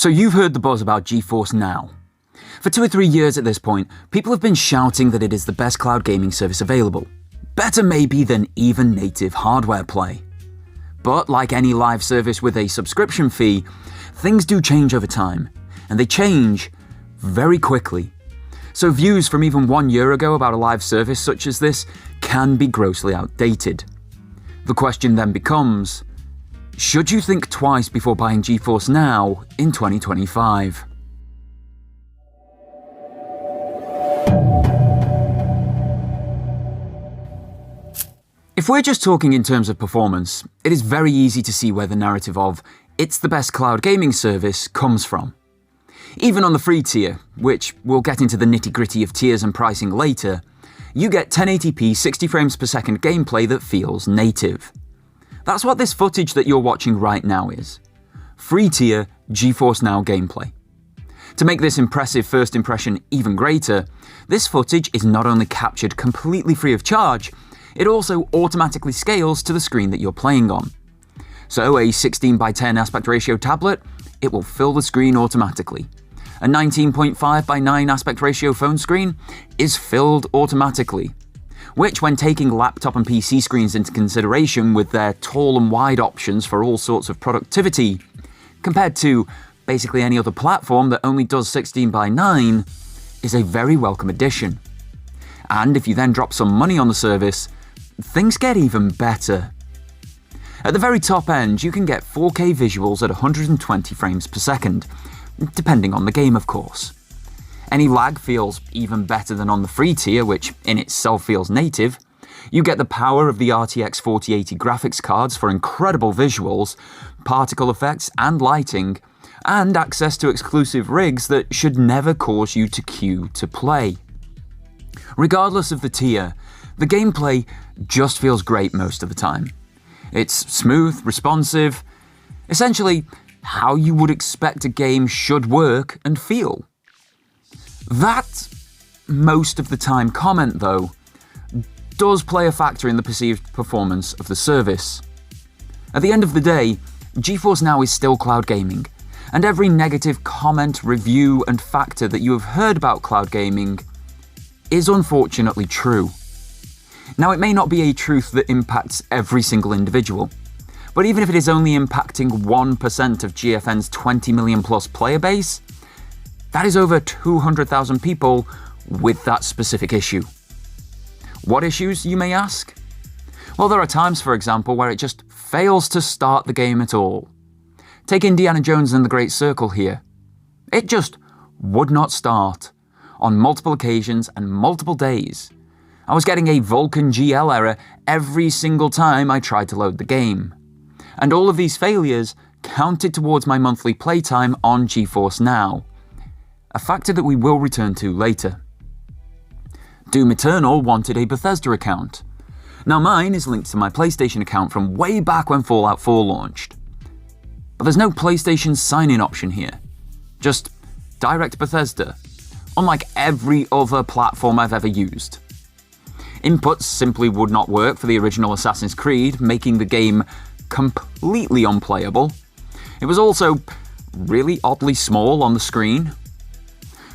So you've heard the buzz about GeForce Now. For 2 or 3 years at this point, people have been shouting that it is the best cloud gaming service available. Better maybe than even native hardware play. But like any live service with a subscription fee, things do change over time, and they change very quickly. So views from even 1 year ago about a live service such as this can be grossly outdated. The question then becomes, should you think twice before buying GeForce Now in 2025? If we're just talking in terms of performance, it is very easy to see where the narrative of "it's the best cloud gaming service" comes from. Even on the free tier, which we'll get into the nitty-gritty of tiers and pricing later, you get 1080p 60 frames per second gameplay that feels native. That's what this footage that you're watching right now is. Free tier GeForce Now gameplay. To make this impressive first impression even greater, this footage is not only captured completely free of charge, it also automatically scales to the screen that you're playing on. So a 16:10 aspect ratio tablet, it will fill the screen automatically. A 19.5:9 aspect ratio phone screen is filled automatically, which when taking laptop and PC screens into consideration with their tall and wide options for all sorts of productivity, compared to basically any other platform that only does 16:9, is a very welcome addition. And if you then drop some money on the service, things get even better. At the very top end, you can get 4K visuals at 120 frames per second, depending on the game of course. Any lag feels even better than on the free tier, which in itself feels native. You get the power of the RTX 4080 graphics cards for incredible visuals, particle effects and lighting, and access to exclusive rigs that should never cause you to queue to play. Regardless of the tier, the gameplay just feels great most of the time. It's smooth, responsive, essentially how you would expect a game should work and feel. That most of the time comment, though, does play a factor in the perceived performance of the service. At the end of the day, GeForce Now is still cloud gaming, and every negative comment, review, and factor that you have heard about cloud gaming is unfortunately true. Now, it may not be a truth that impacts every single individual, but even if it is only impacting 1% of GFN's 20 million plus player base, that is over 200,000 people with that specific issue. What issues, you may ask? Well, there are times, for example, where it just fails to start the game at all. Take Indiana Jones and the Great Circle here. It just would not start. On multiple occasions and multiple days. I was getting a Vulkan GL error every single time I tried to load the game. And all of these failures counted towards my monthly playtime on GeForce Now, a factor that we will return to later. Doom Eternal wanted a Bethesda account. Now mine is linked to my PlayStation account from way back when Fallout 4 launched. But there's no PlayStation sign-in option here. Just direct Bethesda, unlike every other platform I've ever used. Inputs simply would not work for the original Assassin's Creed, making the game completely unplayable. It was also really oddly small on the screen.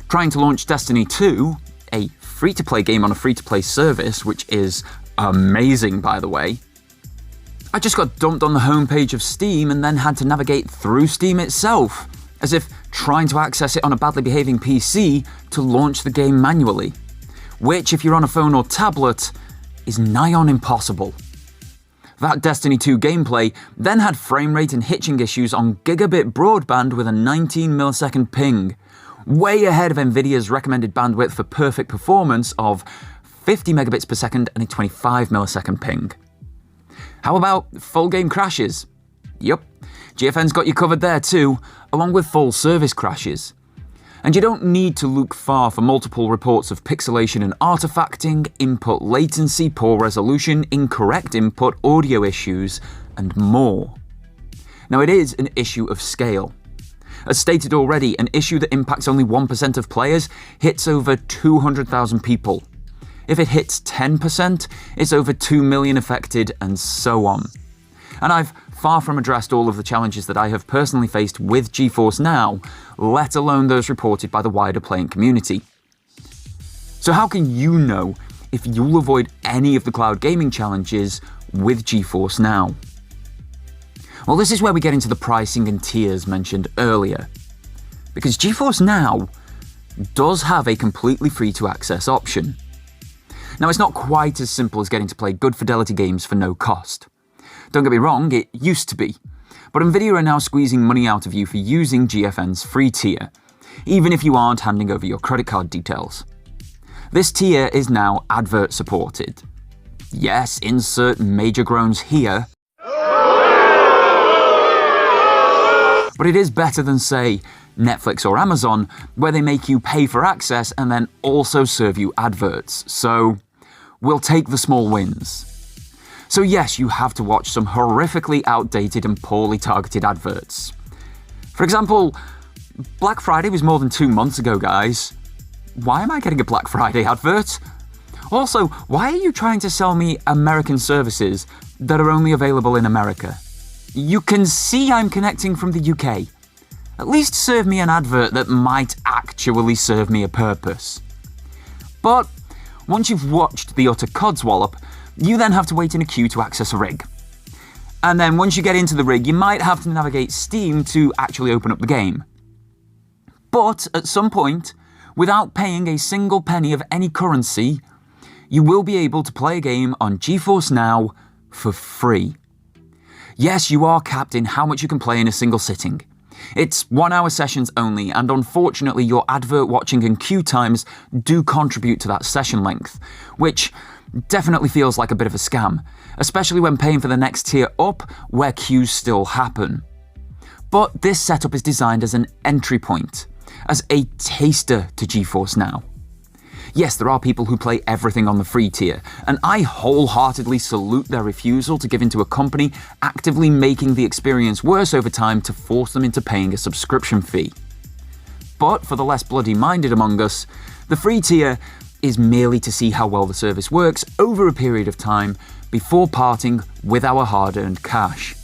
Trying to launch Destiny 2, a free-to-play game on a free-to-play service, which is amazing by the way, I just got dumped on the homepage of Steam and then had to navigate through Steam itself, as if trying to access it on a badly behaving PC to launch the game manually, which if you're on a phone or tablet, is nigh on impossible. That Destiny 2 gameplay then had frame rate and hitching issues on gigabit broadband with a 19 millisecond ping, way ahead of Nvidia's recommended bandwidth for perfect performance of 50 megabits per second and a 25 millisecond ping. How about full game crashes? Yup, GFN's got you covered there too, along with full service crashes. And you don't need to look far for multiple reports of pixelation and artifacting, input latency, poor resolution, incorrect input, audio issues, and more. Now it is an issue of scale. As stated already, an issue that impacts only 1% of players hits over 200,000 people. If it hits 10%, it's over 2 million affected, and so on. And I've far from addressed all of the challenges that I have personally faced with GeForce Now, let alone those reported by the wider playing community. So how can you know if you'll avoid any of the cloud gaming challenges with GeForce Now? Well, this is where we get into the pricing and tiers mentioned earlier. Because GeForce Now does have a completely free-to-access option. Now, it's not quite as simple as getting to play good fidelity games for no cost. Don't get me wrong, it used to be. But Nvidia are now squeezing money out of you for using GFN's free tier, even if you aren't handing over your credit card details. This tier is now advert supported. Yes, insert major groans here. But it is better than, say, Netflix or Amazon, where they make you pay for access and then also serve you adverts. So, we'll take the small wins. So yes, you have to watch some horrifically outdated and poorly targeted adverts. For example, Black Friday was more than 2 months ago, guys. Why am I getting a Black Friday advert? Also, why are you trying to sell me American services that are only available in America? You can see I'm connecting from the UK. At least serve me an advert that might actually serve me a purpose. But once you've watched the utter codswallop, you then have to wait in a queue to access a rig. And then once you get into the rig, you might have to navigate Steam to actually open up the game. But at some point, without paying a single penny of any currency, you will be able to play a game on GeForce Now for free. Yes, you are capped in how much you can play in a single sitting. It's 1-hour sessions only, and unfortunately your advert watching and queue times do contribute to that session length, which definitely feels like a bit of a scam, especially when paying for the next tier up where queues still happen. But this setup is designed as an entry point, as a taster to GeForce Now. Yes, there are people who play everything on the free tier, and I wholeheartedly salute their refusal to give in to a company actively making the experience worse over time to force them into paying a subscription fee. But for the less bloody-minded among us, the free tier is merely to see how well the service works over a period of time before parting with our hard-earned cash.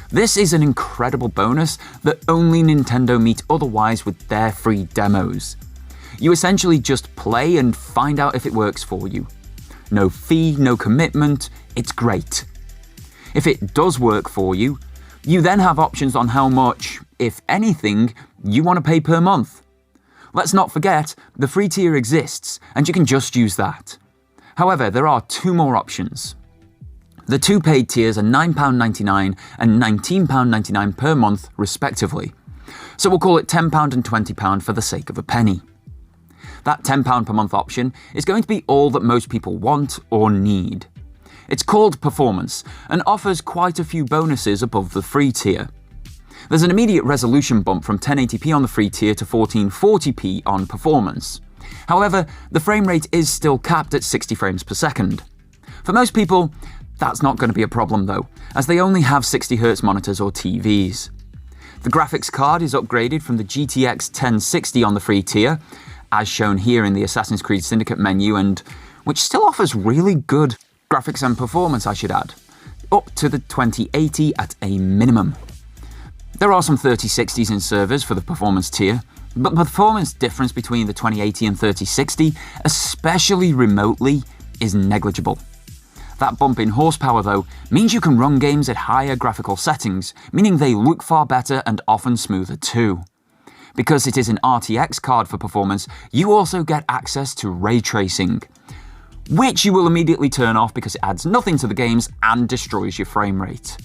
This is an incredible bonus that only Nintendo meet otherwise with their free demos. You essentially just play and find out if it works for you. No fee, no commitment, it's great. If it does work for you, you then have options on how much, if anything, you want to pay per month. Let's not forget, the free tier exists, and you can just use that. However, there are 2 more options. The 2 paid tiers are £9.99 and £19.99 per month, respectively. So we'll call it £10 and £20 for the sake of a penny. That £10 per month option is going to be all that most people want or need. It's called Performance and offers quite a few bonuses above the free tier. There's an immediate resolution bump from 1080p on the free tier to 1440p on Performance. However, the frame rate is still capped at 60 frames per second. For most people, that's not going to be a problem though, as they only have 60Hz monitors or TVs. The graphics card is upgraded from the GTX 1060 on the free tier, as shown here in the Assassin's Creed Syndicate menu, and which still offers really good graphics and performance, I should add, up to the 2080 at a minimum. There are some 3060s in servers for the performance tier, but the performance difference between the 2080 and 3060, especially remotely, is negligible. That bump in horsepower, though, means you can run games at higher graphical settings, meaning they look far better and often smoother too. Because it is an RTX card for performance, you also get access to ray tracing, which you will immediately turn off because it adds nothing to the games and destroys your frame rate.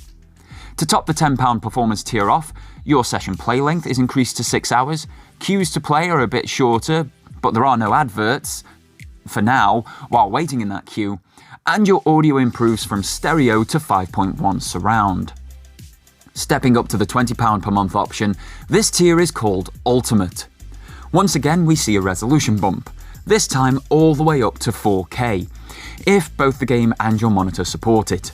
To top the £10 performance tier off, your session play length is increased to 6 hours, queues to play are a bit shorter, but there are no adverts, for now, while waiting in that queue, and your audio improves from stereo to 5.1 surround. Stepping up to the £20 per month option, this tier is called Ultimate. Once again, we see a resolution bump, this time all the way up to 4K, if both the game and your monitor support it.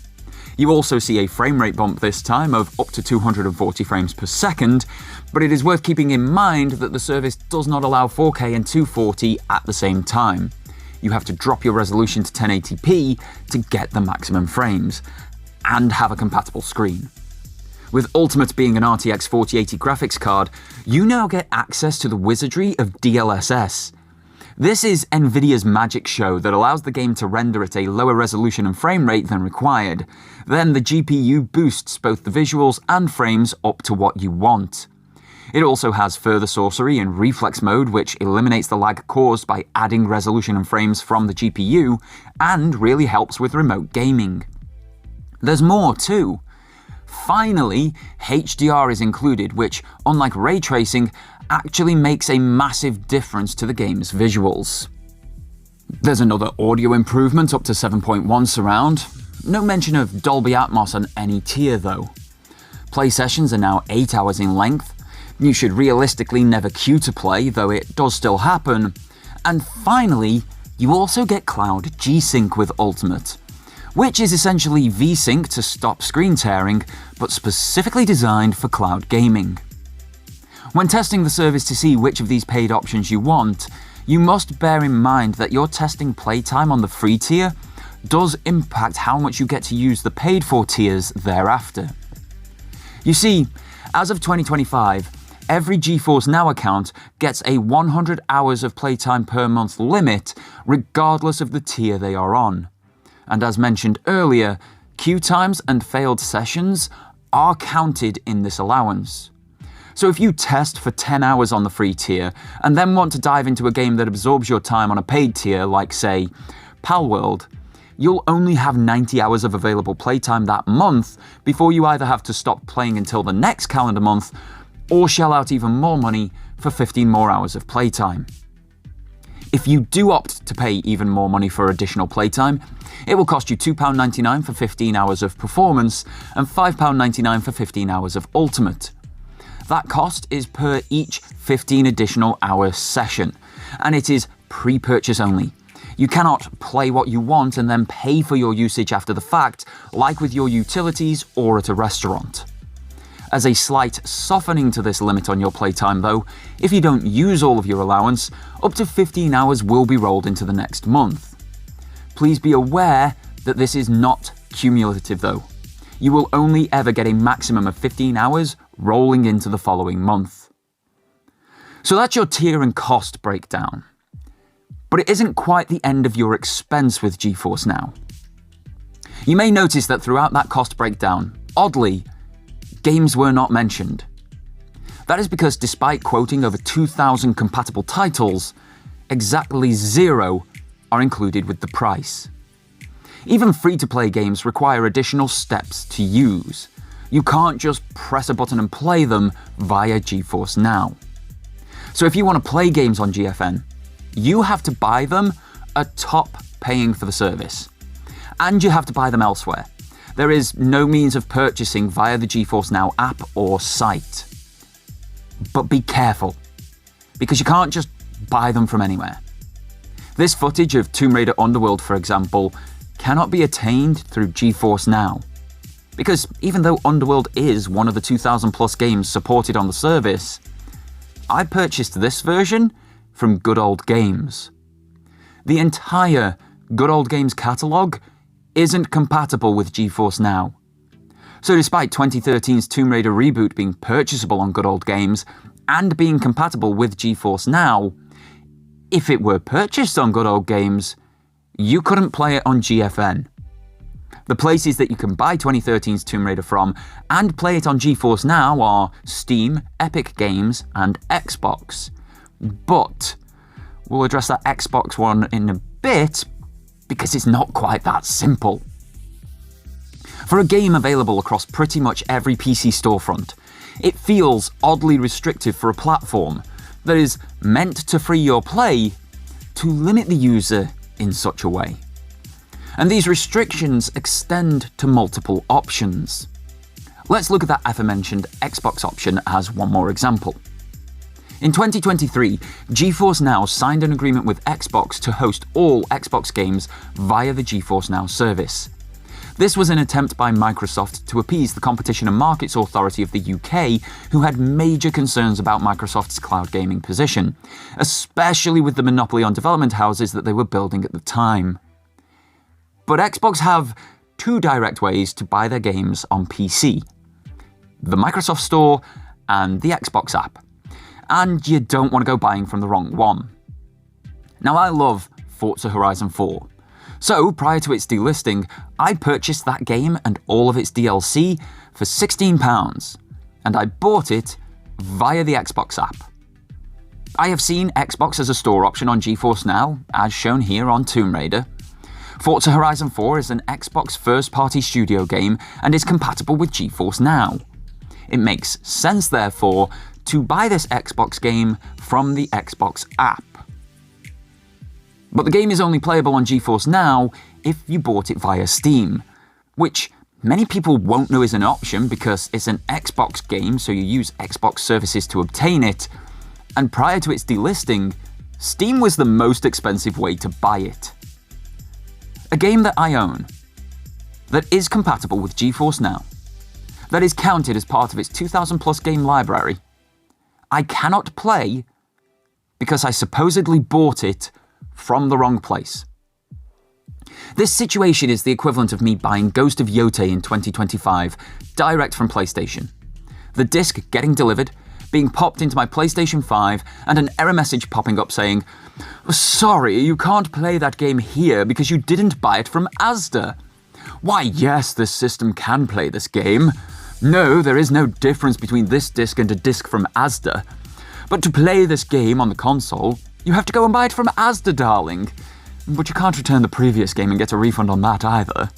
You also see a frame rate bump this time of up to 240 frames per second, but it is worth keeping in mind that the service does not allow 4K and 240 at the same time. You have to drop your resolution to 1080p to get the maximum frames. and have a compatible screen. With Ultimate being an RTX 4080 graphics card, you now get access to the wizardry of DLSS. This is Nvidia's magic show that allows the game to render at a lower resolution and frame rate than required. Then the GPU boosts both the visuals and frames up to what you want. It also has further sorcery in reflex mode, which eliminates the lag caused by adding resolution and frames from the GPU, and really helps with remote gaming. There's more too. Finally, HDR is included, which, unlike ray tracing, actually makes a massive difference to the game's visuals. There's another audio improvement up to 7.1 surround. No mention of Dolby Atmos on any tier though. Play sessions are now 8 hours in length. You should realistically never queue to play, though it does still happen. And finally, you also get Cloud G-Sync with Ultimate, which is essentially V-Sync to stop screen tearing, but specifically designed for cloud gaming. When testing the service to see which of these paid options you want, you must bear in mind that your testing playtime on the free tier does impact how much you get to use the paid for tiers thereafter. You see, as of 2025, every GeForce Now account gets a 100 hours of playtime per month limit, regardless of the tier they are on. And as mentioned earlier, queue times and failed sessions are counted in this allowance. So if you test for 10 hours on the free tier, and then want to dive into a game that absorbs your time on a paid tier, like say, Palworld, you'll only have 90 hours of available playtime that month before you either have to stop playing until the next calendar month, or shell out even more money for 15 more hours of playtime. If you do opt to pay even more money for additional playtime, it will cost you £2.99 for 15 hours of performance and £5.99 for 15 hours of ultimate. That cost is per each 15 additional hour session, and it is pre-purchase only. You cannot play what you want and then pay for your usage after the fact, like with your utilities or at a restaurant. As a slight softening to this limit on your playtime though, if you don't use all of your allowance, up to 15 hours will be rolled into the next month. Please be aware that this is not cumulative though. You will only ever get a maximum of 15 hours rolling into the following month. So that's your tier and cost breakdown. But it isn't quite the end of your expense with GeForce Now. You may notice that throughout that cost breakdown, oddly, games were not mentioned. That is because despite quoting over 2,000 compatible titles, exactly 0 are included with the price. Even free-to-play games require additional steps to use. You can't just press a button and play them via GeForce Now. So if you want to play games on GFN, you have to buy them atop paying for the service. And you have to buy them elsewhere. There is no means of purchasing via the GeForce Now app or site. But be careful, because you can't just buy them from anywhere. This footage of Tomb Raider Underworld, for example, cannot be attained through GeForce Now. Because even though Underworld is one of the 2,000 plus games supported on the service, I purchased this version from Good Old Games. The entire Good Old Games catalogue isn't compatible with GeForce Now. So despite 2013's Tomb Raider reboot being purchasable on Good Old Games and being compatible with GeForce Now, if it were purchased on Good Old Games, you couldn't play it on GFN. The places that you can buy 2013's Tomb Raider from and play it on GeForce Now are Steam, Epic Games, and Xbox. But we'll address that Xbox one in a bit, because it's not quite that simple. For a game available across pretty much every PC storefront, it feels oddly restrictive for a platform that is meant to free your play to limit the user in such a way. And these restrictions extend to multiple options. Let's look at that aforementioned Xbox option as one more example. In 2023, GeForce Now signed an agreement with Xbox to host all Xbox games via the GeForce Now service. This was an attempt by Microsoft to appease the Competition and Markets Authority of the UK, who had major concerns about Microsoft's cloud gaming position, especially with the monopoly on development houses that they were building at the time. But Xbox have two direct ways to buy their games on PC: the Microsoft Store and the Xbox app. And you don't want to go buying from the wrong one. Now, I love Forza Horizon 4. So, prior to its delisting, I purchased that game and all of its DLC for £16, and I bought it via the Xbox app. I have seen Xbox as a store option on GeForce Now, as shown here on Tomb Raider. Forza Horizon 4 is an Xbox first-party studio game and is compatible with GeForce Now. It makes sense, therefore, to buy this Xbox game from the Xbox app. But the game is only playable on GeForce Now if you bought it via Steam, which many people won't know is an option because it's an Xbox game, so you use Xbox services to obtain it, and prior to its delisting, Steam was the most expensive way to buy it. A game that I own, that is compatible with GeForce Now, that is counted as part of its 2,000 plus game library, I cannot play because I supposedly bought it from the wrong place. This situation is the equivalent of me buying Ghost of Yotei in 2025 direct from PlayStation. The disc getting delivered, being popped into my PlayStation 5, and an error message popping up saying, "Sorry, you can't play that game here because you didn't buy it from Asda." Why, yes, this system can play this game. No, there is no difference between this disc and a disc from Asda. But to play this game on the console, you have to go and buy it from Asda, darling. But you can't return the previous game and get a refund on that either.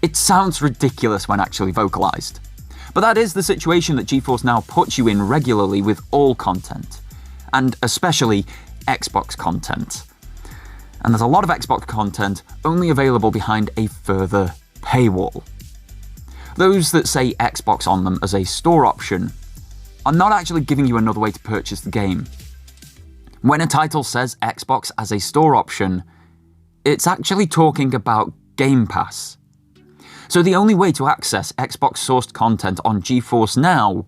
It sounds ridiculous when actually vocalized. But that is the situation that GeForce Now puts you in regularly with all content, and especially Xbox content. And there's a lot of Xbox content only available behind a further paywall. Those that say Xbox on them as a store option are not actually giving you another way to purchase the game. When a title says Xbox as a store option, it's actually talking about Game Pass. So the only way to access Xbox-sourced content on GeForce Now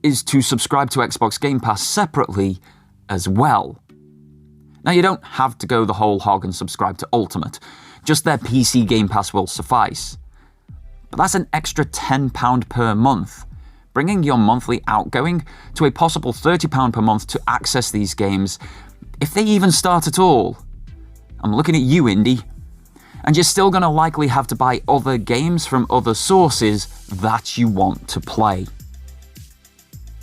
is to subscribe to Xbox Game Pass separately as well. Now, you don't have to go the whole hog and subscribe to Ultimate. Just their PC Game Pass will suffice. But that's an extra £10 per month, bringing your monthly outgoing to a possible £30 per month to access these games, if they even start at all. I'm looking at you, Indie. And you're still going to likely have to buy other games from other sources that you want to play.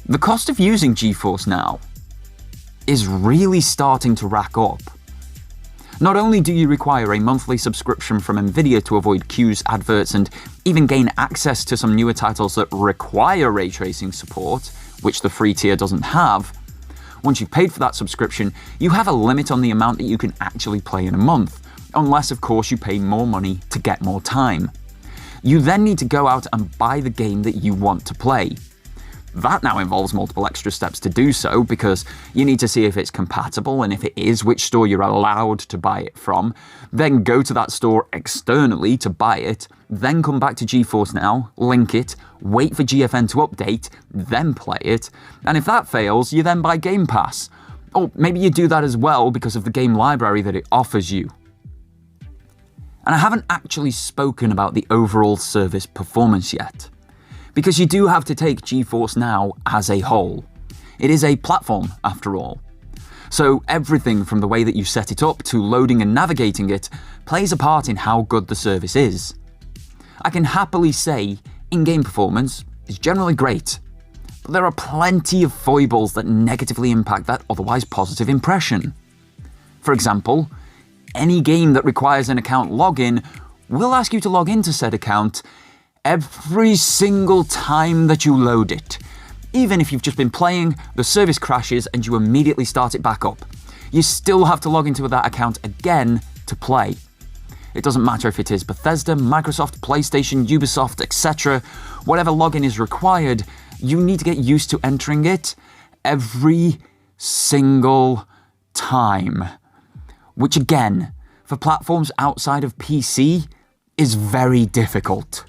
The cost of using GeForce Now is really starting to rack up. Not only do you require a monthly subscription from Nvidia to avoid queues, adverts, and even gain access to some newer titles that require ray tracing support, which the free tier doesn't have, once you've paid for that subscription, you have a limit on the amount that you can actually play in a month, unless of course you pay more money to get more time. You then need to go out and buy the game that you want to play. That now involves multiple extra steps to do so, because you need to see if it's compatible, and if it is, which store you're allowed to buy it from, then go to that store externally to buy it, then come back to GeForce Now, link it, wait for GFN to update, then play it, and if that fails, you then buy Game Pass. Or maybe you do that as well because of the game library that it offers you. And I haven't actually spoken about the overall service performance yet, because you do have to take GeForce Now as a whole. It is a platform, after all. So everything from the way that you set it up to loading and navigating it plays a part in how good the service is. I can happily say in-game performance is generally great, but there are plenty of foibles that negatively impact that otherwise positive impression. For example, any game that requires an account login will ask you to log into said account every single time that you load it. Even if you've just been playing, the service crashes and you immediately start it back up. You still have to log into that account again to play. It doesn't matter if it is Bethesda, Microsoft, PlayStation, Ubisoft, etc. Whatever login is required, you need to get used to entering it every single time. Which again, for platforms outside of PC, is very difficult.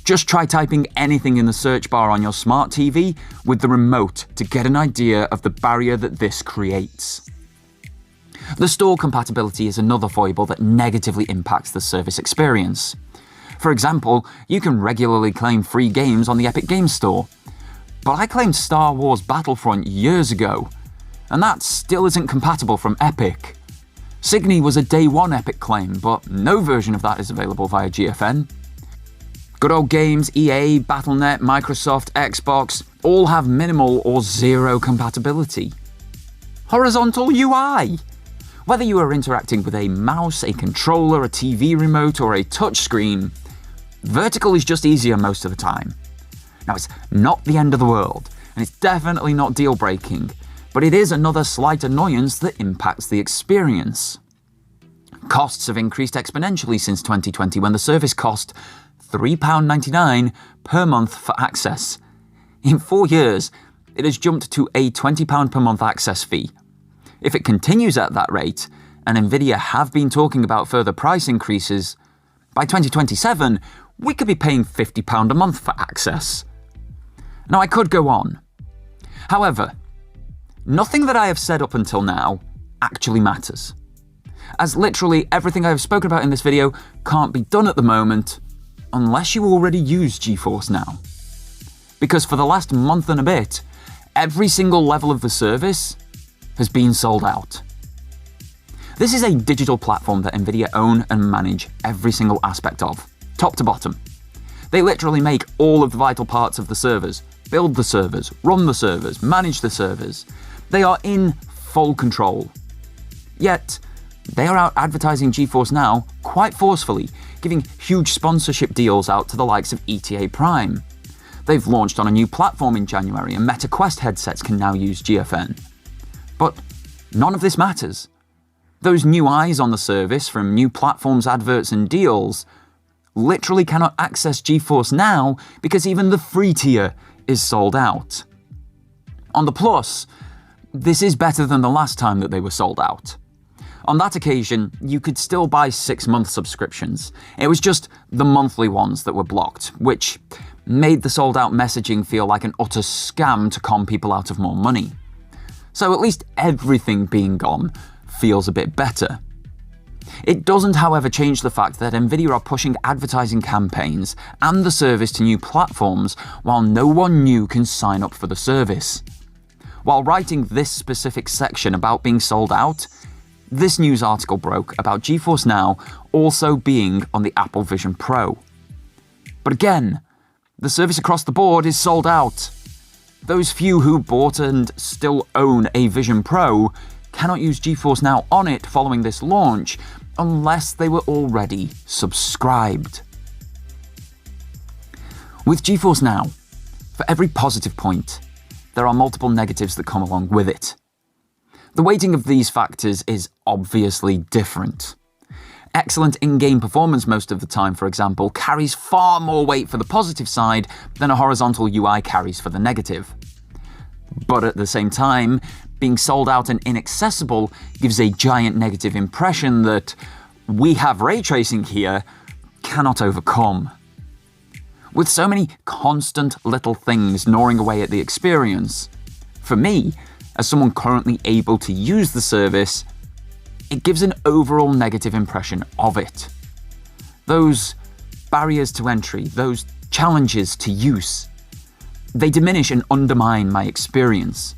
Just try typing anything in the search bar on your smart TV with the remote to get an idea of the barrier that this creates. The store compatibility is another foible that negatively impacts the service experience. For example, you can regularly claim free games on the Epic Games Store. But I claimed Star Wars Battlefront years ago, and that still isn't compatible from Epic. Signy was a day one Epic claim, but no version of that is available via GFN. Good Old Games, EA, Battle.net, Microsoft, Xbox all have minimal or zero compatibility. Horizontal UI! Whether you are interacting with a mouse, a controller, a TV remote, or a touchscreen, vertical is just easier most of the time. Now, it's not the end of the world, and it's definitely not deal-breaking, but it is another slight annoyance that impacts the experience. Costs have increased exponentially since 2020 when the service cost £3.99 per month for access. In 4 years, it has jumped to a £20 per month access fee. If it continues at that rate, and Nvidia have been talking about further price increases, by 2027, we could be paying £50 a month for access. Now, I could go on. However, nothing that I have said up until now actually matters, as literally everything I have spoken about in this video can't be done at the moment unless you already use GeForce Now. Because for the last month and a bit, every single level of the service has been sold out. This is a digital platform that Nvidia own and manage every single aspect of, top to bottom. They literally make all of the vital parts of the servers, build the servers, run the servers, manage the servers. They are in full control. Yet, they are out advertising GeForce Now quite forcefully, giving huge sponsorship deals out to the likes of ETA Prime. They've launched on a new platform in January, and Meta Quest headsets can now use GFN. But none of this matters. Those new eyes on the service from new platforms, adverts, and deals literally cannot access GeForce Now because even the free tier is sold out. On the plus, this is better than the last time that they were sold out. On that occasion, you could still buy 6-month subscriptions. It was just the monthly ones that were blocked, which made the sold-out messaging feel like an utter scam to con people out of more money. So at least everything being gone feels a bit better. It doesn't, however, change the fact that Nvidia are pushing advertising campaigns and the service to new platforms while no one new can sign up for the service. While writing this specific section about being sold out, this news article broke about GeForce Now also being on the Apple Vision Pro. But again, the service across the board is sold out. Those few who bought and still own a Vision Pro cannot use GeForce Now on it following this launch unless they were already subscribed. With GeForce Now, for every positive point, there are multiple negatives that come along with it. The weighting of these factors is obviously different. Excellent in-game performance most of the time, for example, carries far more weight for the positive side than a horizontal UI carries for the negative. But at the same time, being sold out and inaccessible gives a giant negative impression that we have ray tracing here cannot overcome. With so many constant little things gnawing away at the experience, for me, as someone currently able to use the service, it gives an overall negative impression of it. Those barriers to entry, those challenges to use, they diminish and undermine my experience.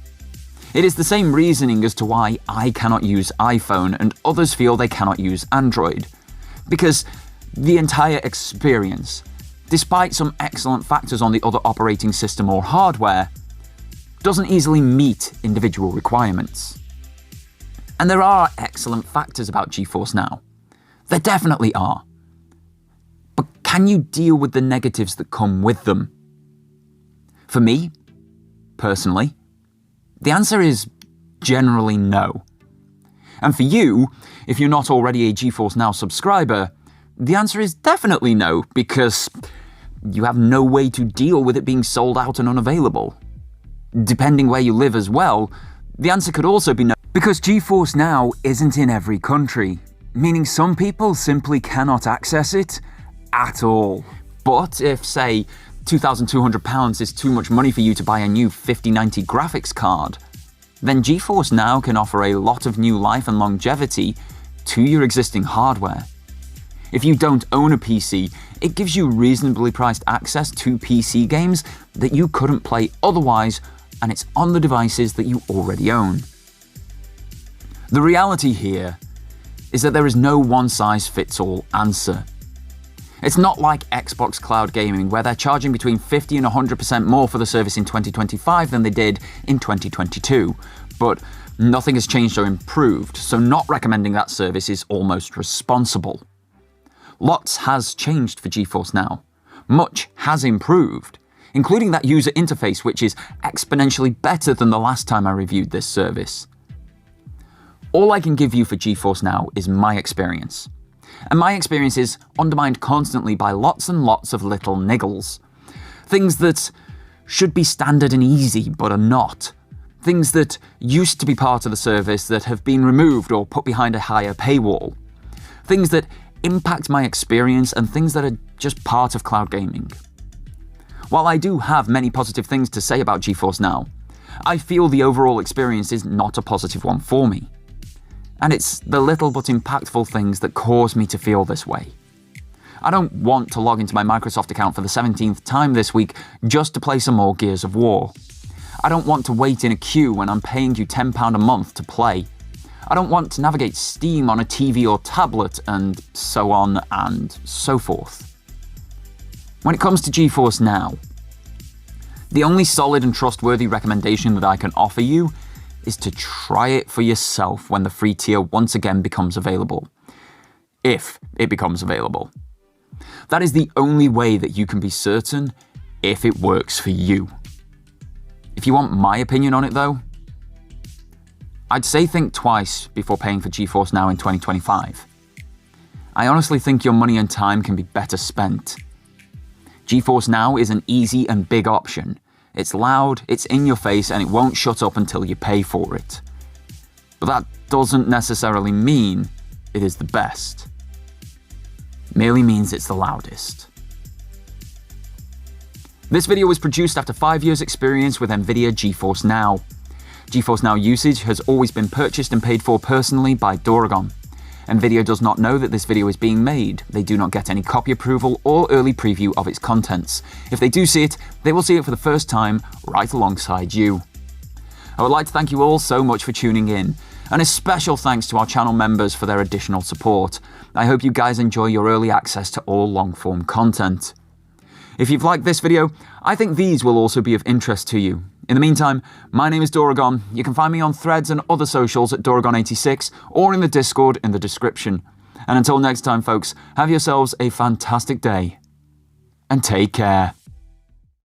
It is the same reasoning as to why I cannot use iPhone and others feel they cannot use Android. Because the entire experience, despite some excellent factors on the other operating system or hardware, doesn't easily meet individual requirements. And there are excellent factors about GeForce Now. There definitely are. But can you deal with the negatives that come with them? For me, personally, the answer is generally no. And for you, if you're not already a GeForce Now subscriber, the answer is definitely no, because you have no way to deal with it being sold out and unavailable. Depending where you live as well, the answer could also be no, because GeForce Now isn't in every country, meaning some people simply cannot access it at all. But if, say, £2,200 is too much money for you to buy a new 5090 graphics card, then GeForce Now can offer a lot of new life and longevity to your existing hardware. If you don't own a PC, it gives you reasonably priced access to PC games that you couldn't play otherwise, and it's on the devices that you already own. The reality here is that there is no one-size-fits-all answer. It's not like Xbox Cloud Gaming, where they're charging between 50 and 100% more for the service in 2025 than they did in 2022. But nothing has changed or improved, so not recommending that service is almost responsible. Lots has changed for GeForce Now. Much has improved, including that user interface, which is exponentially better than the last time I reviewed this service. All I can give you for GeForce Now is my experience. And my experience is undermined constantly by lots and lots of little niggles. Things that should be standard and easy, but are not. Things that used to be part of the service that have been removed or put behind a higher paywall. Things that impact my experience and things that are just part of cloud gaming. While I do have many positive things to say about GeForce Now, I feel the overall experience is not a positive one for me. And it's the little but impactful things that cause me to feel this way. I don't want to log into my Microsoft account for the 17th time this week just to play some more Gears of War. I don't want to wait in a queue when I'm paying you £10 a month to play. I don't want to navigate Steam on a TV or tablet, and so on and so forth. When it comes to GeForce Now, the only solid and trustworthy recommendation that I can offer you is to try it for yourself when the free tier once again becomes available. If it becomes available. That is the only way that you can be certain if it works for you. If you want my opinion on it though, I'd say think twice before paying for GeForce Now in 2025. I honestly think your money and time can be better spent. GeForce Now is an easy and big option. It's loud, it's in your face, and it won't shut up until you pay for it. But that doesn't necessarily mean it is the best. It merely means it's the loudest. This video was produced after 5 years' experience with NVIDIA GeForce Now. GeForce Now usage has always been purchased and paid for personally by Doragon. NVIDIA does not know that this video is being made. They do not get any copy approval or early preview of its contents. If they do see it, they will see it for the first time right alongside you. I would like to thank you all so much for tuning in, and a special thanks to our channel members for their additional support. I hope you guys enjoy your early access to all long-form content. If you've liked this video, I think these will also be of interest to you. In the meantime, my name is Doragon. You can find me on Threads and other socials at Doragon86 or in the Discord in the description. And until next time, folks, have yourselves a fantastic day and take care.